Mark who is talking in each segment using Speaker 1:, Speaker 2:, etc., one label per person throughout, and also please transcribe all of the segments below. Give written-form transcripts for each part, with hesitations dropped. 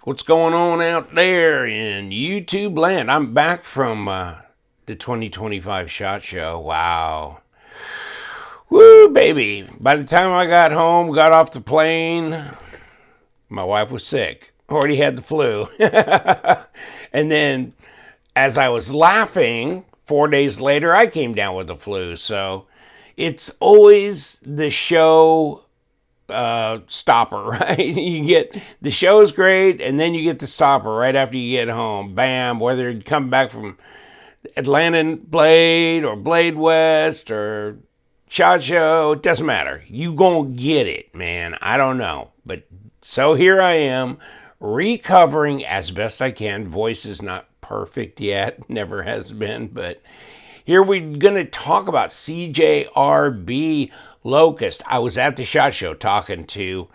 Speaker 1: What's going on out there in YouTube land? I'm back from the 2025 SHOT Show. Wow. Woo, baby. By the time I got home, got off the plane, my wife was sick. Already had the flu. And then as I was laughing, 4 days later, I came down with the flu. So it's always the show stopper, right? You get the show's great, and then you get the stopper right after you get home. Bam! Whether you come back from Atlanta Blade or Blade West or SHOT Show, it doesn't matter. You gonna get it, man. I don't know, but so here I am, recovering as best I can. Voice is not perfect yet, never has been, but here we're gonna talk about CJRB Locust. I was at the SHOT Show talking to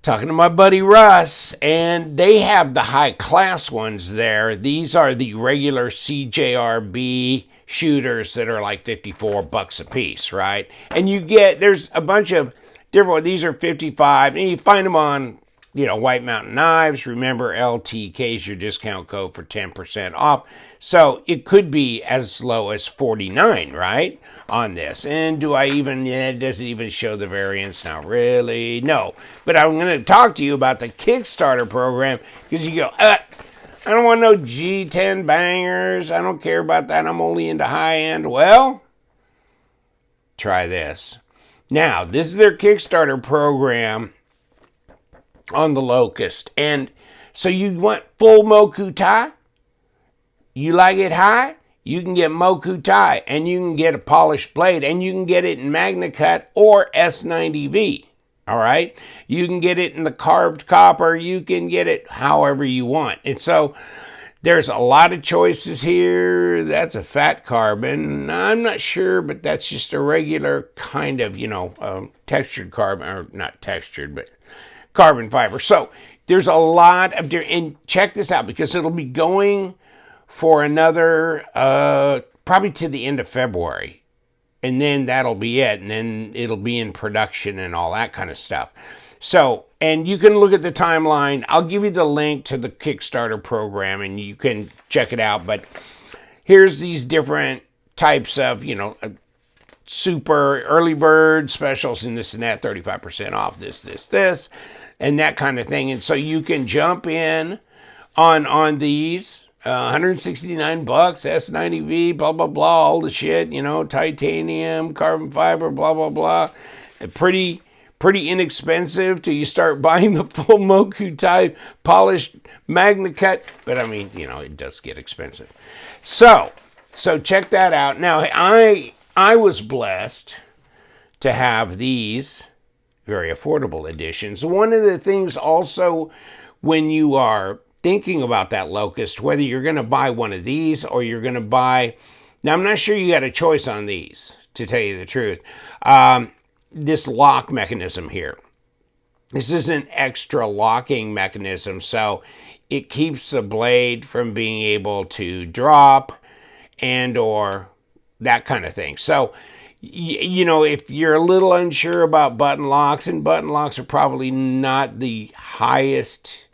Speaker 1: my buddy Russ, and they have the high class ones there. These are the regular CJRB shooters that are like $54 a piece, right? And there's a bunch of different ones. These are 55, and you find them on, White Mountain Knives. Remember, LTK is your discount code for 10% off. So it could be as low as 49, right, on this. And does it even show the variants? Not really, no. But I'm going to talk to you about the Kickstarter program, because you go, I don't want no G10 bangers. I don't care about that. I'm only into high end. Well, try this. Now, this is their Kickstarter program on the Locust. And so you want full Moku tie? You like it high? You can get Moku tie, and you can get a polished blade, and you can get it in Magna Cut or S90V. All right? You can get it in the carved copper. You can get it however you want. And so there's a lot of choices here. That's a fat carbon. I'm not sure, but that's just a regular kind of, textured carbon, or not textured, but carbon fiber. So there's a lot of different, and check this out, because it'll be going for another, probably to the end of February. And then that'll be it. And then it'll be in production and all that kind of stuff. So, and you can look at the timeline. I'll give you the link to the Kickstarter program, and you can check it out. But here's these different types of, super early bird specials and this and that, 35% off this, and that kind of thing. And so you can jump in on these. $169, S90V, blah, blah, blah, all the shit, titanium, carbon fiber, blah, blah, blah. Pretty inexpensive till you start buying the full Moku type polished Magna Cut. But I mean, it does get expensive. So check that out. Now, I was blessed to have these very affordable editions. One of the things also, when you are thinking about that Locust, whether you're going to buy one of these or you're going to buy, now I'm not sure you got a choice on these, to tell you the truth. This lock mechanism here. This is an extra locking mechanism, so it keeps the blade from being able to drop and or that kind of thing. So, if you're a little unsure about button locks, and button locks are probably not the highest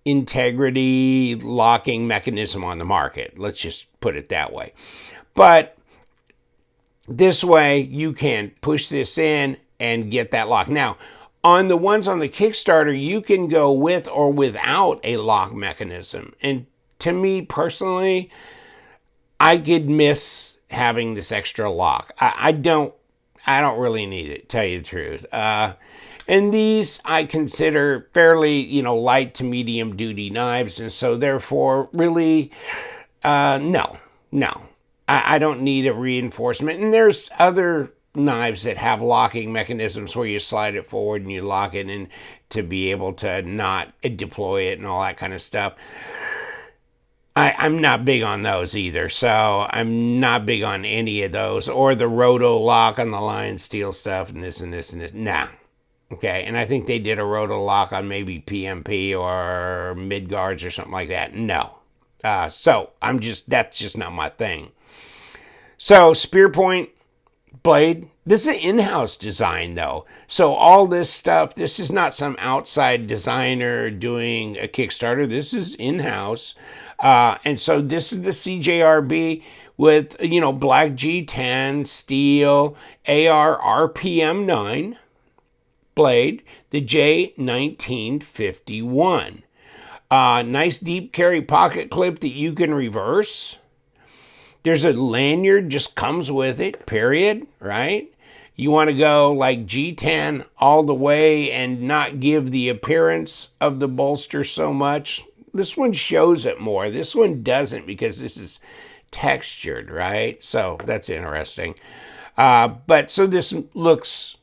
Speaker 1: integrity locking mechanism on the market. Let's just put it that way. But this way you can push this in and get that lock. Now, on the ones on the Kickstarter, you can go with or without a lock mechanism. And to me personally, I could miss having this extra lock. I don't really need it, tell you the truth. And these I consider fairly, light to medium duty knives. And so therefore, really, no. I don't need a reinforcement. And there's other knives that have locking mechanisms where you slide it forward and you lock it in to be able to not deploy it and all that kind of stuff. I'm not big on those either, so I'm not big on any of those, or the roto lock on the Lion Steel stuff and this and this and this. Nah. Okay, and I think they did a roto lock on maybe PMP or Midgards or something like that. No. So that's just not my thing. So spear point blade, This is an in-house design, though. So all this stuff, this is not some outside designer doing a Kickstarter. This is in-house. And so this is the CJRB with, black G10, steel, AR RPM 9 blade, the J1951. Nice deep carry pocket clip that you can reverse. There's a lanyard, just comes with it, period, right? You want to go like G10 all the way and not give the appearance of the bolster so much. This one shows it more. This one doesn't because this is textured, right? So that's interesting. But so this looks,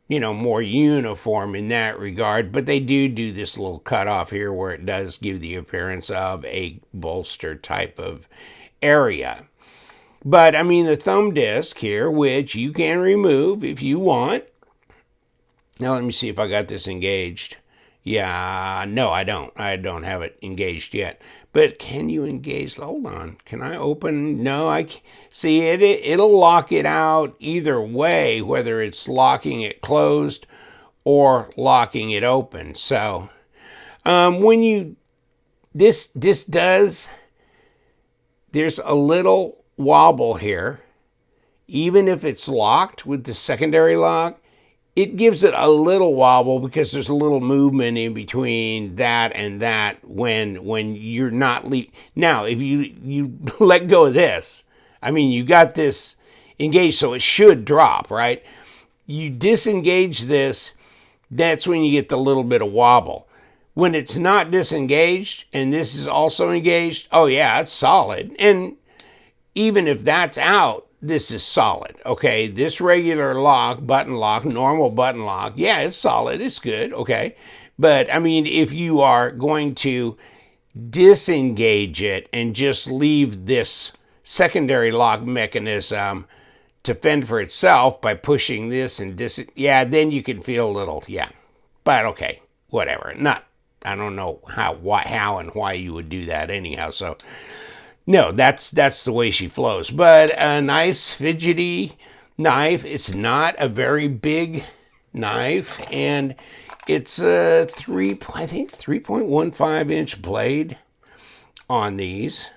Speaker 1: more uniform in that regard. But they do this little cutoff here where it does give the appearance of a bolster type of area. But I mean, the thumb disc here, which you can remove if you want. Now let me see if I got this engaged. Yeah, no, I don't. I don't have it engaged yet. But can you engage? Hold on. Can I open? No, I can't. See, it'll lock it out either way, whether it's locking it closed or locking it open. So when you, this does, there's a little wobble here. Even if it's locked with the secondary lock, it gives it a little wobble because there's a little movement in between that and that when you're not Now, if you let go of this, I mean, you got this engaged, so it should drop, right? You disengage this, that's when you get the little bit of wobble. When it's not disengaged and this is also engaged, oh yeah, it's solid. And even if that's out, this is solid, okay? This regular lock, button lock, normal button lock, yeah, it's solid, it's good, okay? But, I mean, if you are going to disengage it and just leave this secondary lock mechanism to fend for itself by pushing this and yeah, then you can feel a little, yeah. But, okay, whatever. I don't know how and why you would do that anyhow, so... No, that's the way she flows. But a nice fidgety knife. It's not a very big knife, and it's a 3.15 inch blade on these.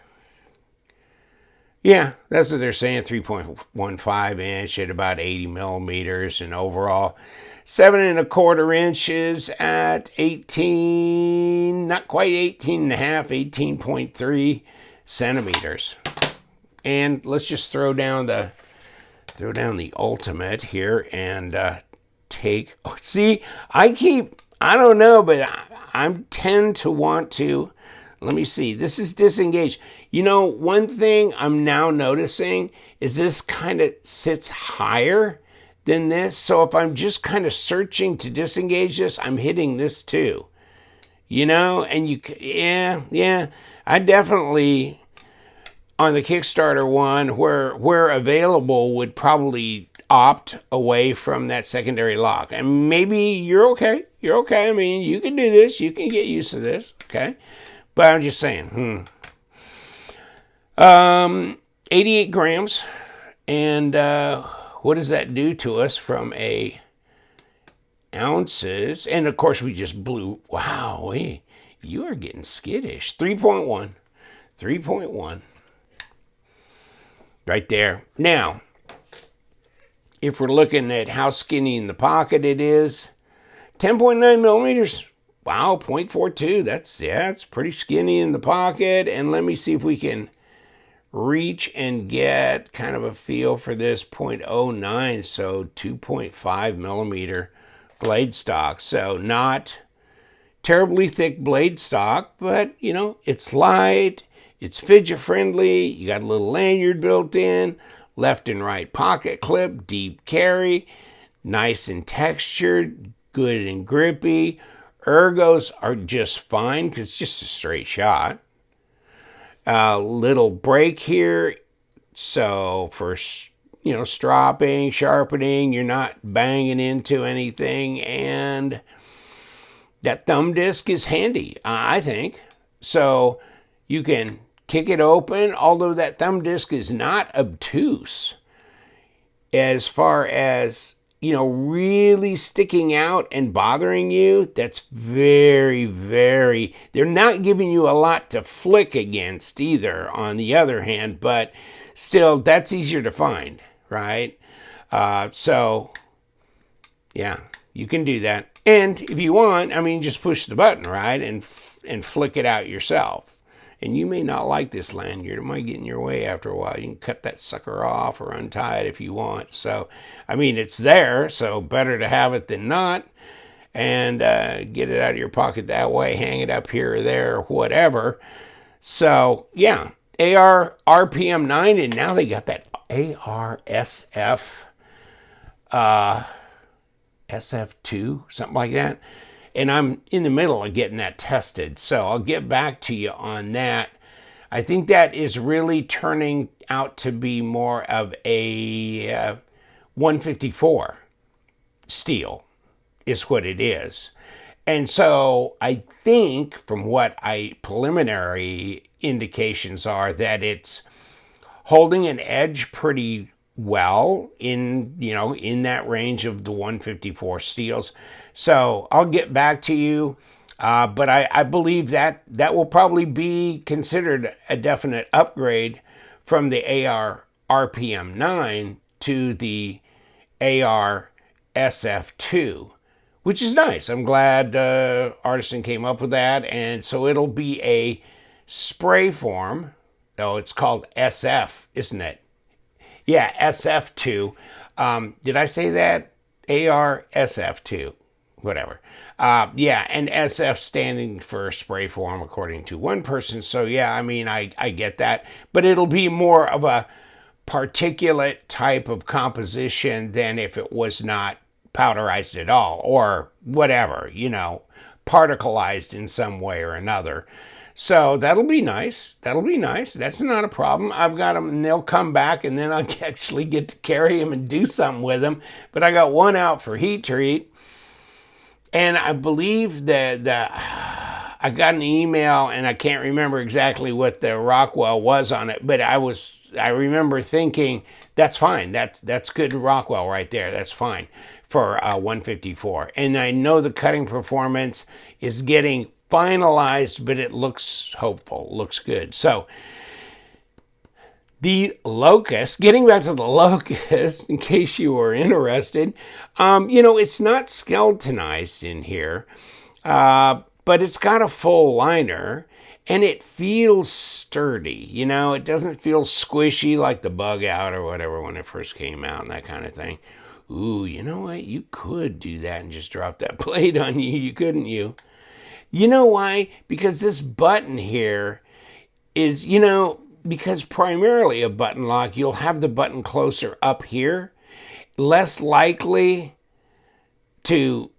Speaker 1: Yeah, that's what they're saying. 3.15 inch at about 80 millimeters, and overall 7.25 inches at 18, not quite 18 and a half, 18.3 centimeters. And let's just throw down the ultimate here and take. Oh, see, I don't know, but I tend to want to. Let me see. This is disengaged. One thing I'm now noticing is this kind of sits higher than this. So if I'm just kind of searching to disengage this, I'm hitting this too. And yeah. I definitely, on the Kickstarter one, where available, would probably opt away from that secondary lock. And maybe you're okay. You're okay. I mean, you can do this. You can get used to this. Okay. But I'm just saying. 88 grams. And what does that do to us from ounces? And of course, we just blew. Wow. You are getting skittish. 3.1. 3.1. Right there. Now, if we're looking at how skinny in the pocket it is, 10.9 millimeters. Wow, 0.42. That's pretty skinny in the pocket. And let me see if we can reach and get kind of a feel for this 0.09. So 2.5 millimeter blade stock. So not terribly thick blade stock, but it's light, it's fidget friendly, you got a little lanyard built in, left and right pocket clip, deep carry, nice and textured, good and grippy. Ergos are just fine because it's just a straight shot. Little break here, so for stropping, sharpening, you're not banging into anything, and that thumb disc is handy, I think. So you can kick it open, although that thumb disc is not obtuse. as far as, really sticking out and bothering you, that's very, very, they're not giving you a lot to flick against either, on the other hand, but still, that's easier to find, right? So, yeah, you can do that. And if you want, just push the button, right? And flick it out yourself. And you may not like this lanyard. It might get in your way after a while. You can cut that sucker off or untie it if you want. So, it's there, so better to have it than not. And get it out of your pocket that way, hang it up here or there or whatever. So, yeah, AR RPM 9, and now they got that ARSF SF2, something like that. And I'm in the middle of getting that tested, so I'll get back to you on that. I think that is really turning out to be more of a 154 steel is what it is. And so I think from what preliminary indications are that it's holding an edge pretty well in that range of the 154 steels. So I'll get back to you, but I believe that will probably be considered a definite upgrade from the AR RPM 9 to the AR SF2, which is nice. I'm glad Artisan came up with that, and so it'll be a spray form. Oh, it's called SF, isn't it? Yeah, SF2. Did I say that? AR SF2. Whatever. Yeah, and SF standing for spray form according to one person. So yeah, I get that. But it'll be more of a particulate type of composition than if it was not powderized at all or whatever, particleized in some way or another. So that'll be nice. That'll be nice. That's not a problem. I've got them, and they'll come back, and then I'll actually get to carry them and do something with them. But I got one out for heat treat. And I believe that I got an email, and I can't remember exactly what the Rockwell was on it, but I remember thinking, that's fine. That's good Rockwell right there. That's fine for 154. And I know the cutting performance is getting finalized, but it looks hopeful, looks good. So the Locust, getting back to the Locust, in case you were interested, it's not skeletonized in here, but it's got a full liner, and it feels sturdy. It doesn't feel squishy like the Bug Out or whatever when it first came out and that kind of thing. Ooh, you know what? You could do that and just drop that blade on you, couldn't you? You know why? Because this button here is, because primarily a button lock, you'll have the button closer up here, less likely to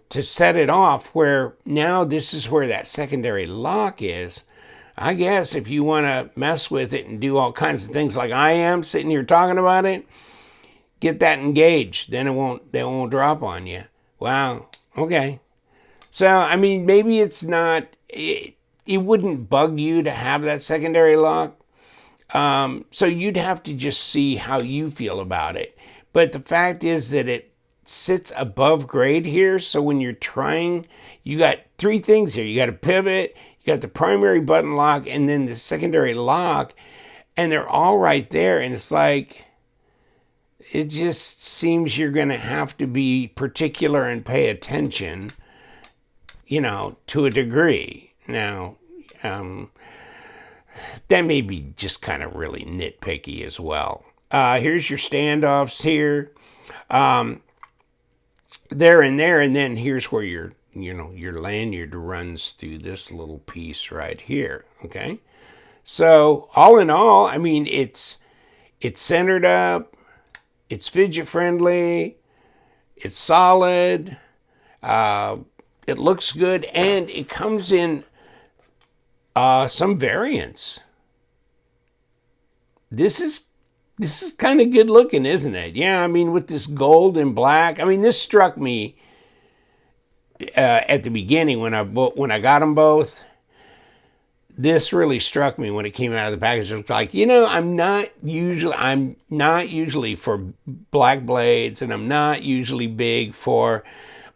Speaker 1: set it off, where now this is where that secondary lock is. I guess if you want to mess with it and do all kinds of things like I am sitting here talking about it, get that engaged. Then it won't drop on you. Wow. Okay. So, maybe it's not, it wouldn't bug you to have that secondary lock. So you'd have to just see how you feel about it. But the fact is that it sits above grade here. So when you're trying, you got three things here. You got a pivot, you got the primary button lock, and then the secondary lock. And they're all right there. And it's like, it just seems you're going to have to be particular and pay attention, to a degree. Now, that may be just kind of really nitpicky as well. Here's your standoffs here. There and there, and then here's where your lanyard runs through this little piece right here, okay? So, all in all, it's centered up, it's fidget friendly, it's solid, it looks good, and it comes in some variants. This is kind of good looking, isn't it? Yeah, with this gold and black. This struck me at the beginning when I got them both. this really struck me when it came out of the package. It was like, you know, I'm not usually for black blades, and I'm not usually big for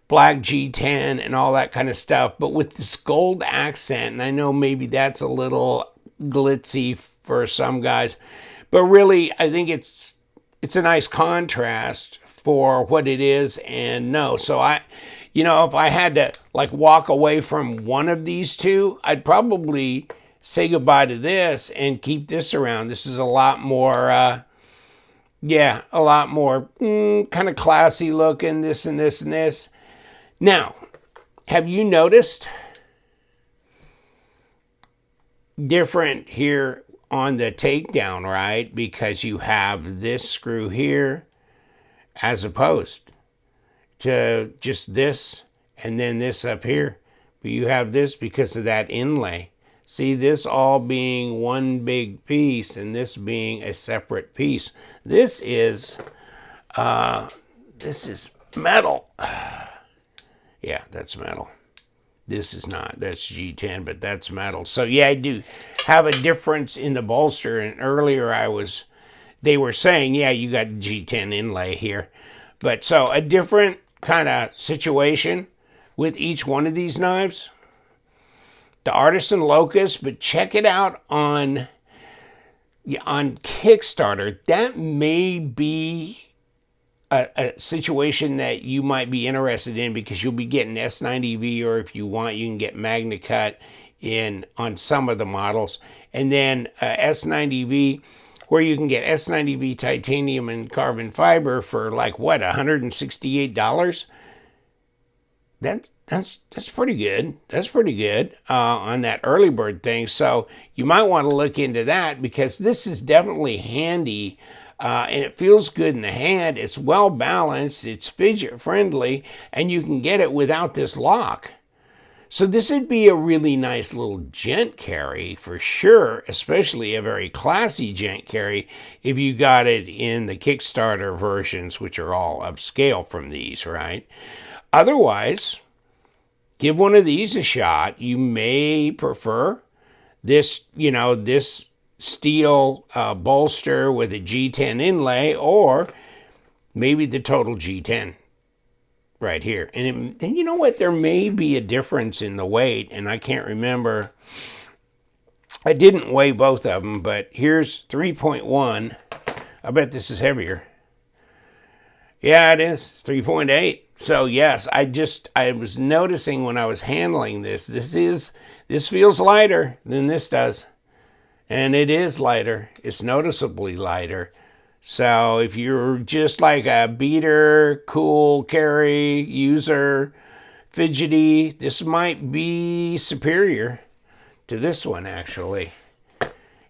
Speaker 1: black G10 and all that kind of stuff. But with this gold accent, and I know maybe that's a little glitzy for some guys, but really I think it's a nice contrast for what it is. And no, so you know, if I had to like walk away from one of these two, I'd probably say goodbye to this and keep this around. This is a lot more, yeah, a lot more kind of classy looking, this and this and this. Now, have you noticed different here on the takedown, right? Because you have this screw here as opposed to just this and then this up here. But you have this because of that inlay. See, this all being one big piece and this being a separate piece. This is metal. Yeah, that's metal. This is not. That's G10, but that's metal. So yeah, I do have a difference in the bolster. And earlier they were saying, yeah, you got G10 inlay here. But so a different kind of situation with each one of these knives. The Artisan Locust, but check it out on Kickstarter. That may be a situation that you might be interested in, because you'll be getting S90V, or if you want, you can get Magna Cut on some of the models, and then S90V, where you can get S90V titanium and carbon fiber for like what, $168. That's pretty good. That's pretty good on that early bird thing. So you might want to look into that, because this is definitely handy. And it feels good in the hand. It's well balanced, it's fidget friendly, and you can get it without this lock. So this would be a really nice little gent carry for sure, especially a very classy gent carry if you got it in the Kickstarter versions, which are all upscale from these, right? Otherwise, give one of these a shot. You may prefer this, you know, this steel bolster with a G10 inlay, or maybe the total G10 right here. And then, you know what, there may be a difference in the weight, and I can't remember. I didn't weigh both of them, but here's 3.1. I bet this is heavier. Yeah, it is. It's 3.8. So yes, I was noticing when I was handling this, this feels lighter than this does. And it is lighter. It's noticeably lighter. So if you're just like a beater, cool carry, user, fidgety, this might be superior to this one, actually.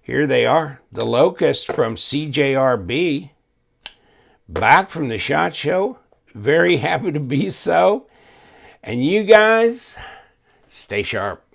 Speaker 1: Here they are. The Locust from CJRB. Back from the SHOT Show. Very happy to be so. And you guys, stay sharp.